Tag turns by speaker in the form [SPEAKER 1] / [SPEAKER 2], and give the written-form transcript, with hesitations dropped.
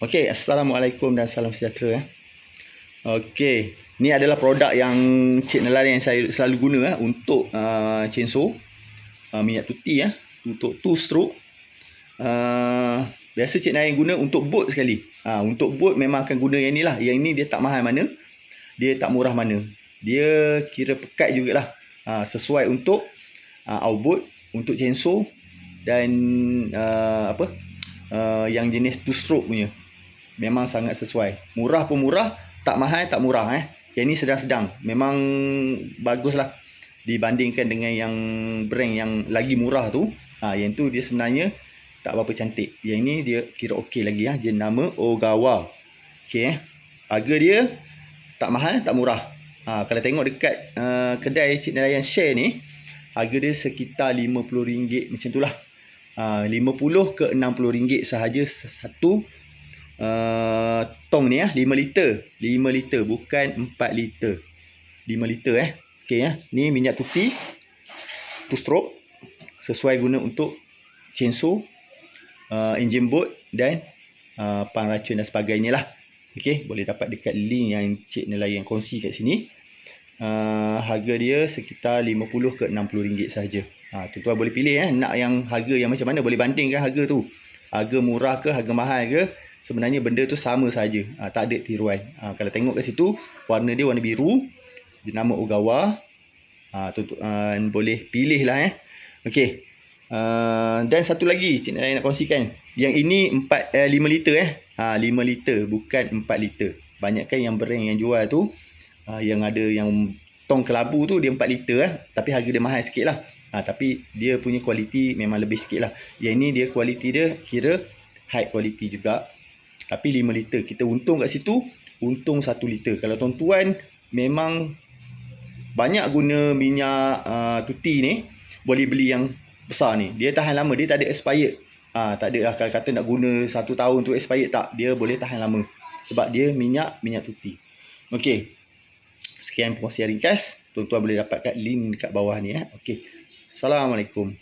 [SPEAKER 1] Okey, Assalamualaikum dan salam sejahtera. Okey, ni adalah produk yang Cik Nelayan yang saya selalu guna untuk chainsaw, minyak tuti untuk two stroke. Biasa Cik Nelayan guna untuk boat sekali. Untuk boat memang akan guna yang ni lah. Yang ni dia tak mahal mana, dia tak murah mana. Dia kira pekat jugalah. Sesuai untuk outboard, untuk chainsaw dan yang jenis two stroke punya. Memang sangat sesuai. Murah pun murah, tak mahal tak murah. Yang ni sedang-sedang. Memang baguslah dibandingkan dengan yang brand yang lagi murah tu. Yang tu dia sebenarnya tak berapa cantik. Yang ni dia kira okey lagi. Dia nama Ogawa. Okey. Harga dia tak mahal tak murah. Kalau tengok dekat kedai Cik Nelayan share ni, harga dia sekitar RM50 macam tu lah. RM50 ke RM60 sahaja satu tong ni 5 liter. 5 liter bukan 4 liter. 5 liter Okey ni minyak tuti two stroke, sesuai guna untuk chainsaw, engine boat dan pengracun dan sebagainya lah. Okey, boleh dapat dekat link yang Cik Nelayan kongsi kat sini. Harga dia sekitar RM50 ke RM60 sahaja. Tuan-tuan boleh pilih nak yang harga yang macam mana, boleh bandingkan harga tu. Harga murah ke, harga mahal ke, sebenarnya benda tu sama saja. Tak ada tiruan. Kalau tengok kat situ, warna dia warna biru. Dia nama Ogawa. Tuan-tuan boleh pilih lah. Okey. Dan satu lagi Cik Nelayan nak kongsikan. Yang ini 5 liter 5 liter bukan 4 liter. Banyakkan yang brand yang jual tu, yang ada yang tong kelabu tu dia 4 liter tapi harga dia mahal sikit lah. Tapi dia punya kualiti memang lebih sikit lah. Yang ni dia kualiti dia kira high quality juga. Tapi 5 liter. Kita untung kat situ, untung 1 liter. Kalau tuan-tuan memang banyak guna minyak tuti ni, boleh beli yang besar ni. Dia tahan lama, dia tak ada expired. Tak ada lah kalau kata nak guna 1 tahun tu expired, tak. Dia boleh tahan lama. Sebab dia minyak tuti. Okey. Sekian perkongsian ringkas. Tuan-tuan boleh dapatkan link dekat bawah ni. Okey. Assalamualaikum.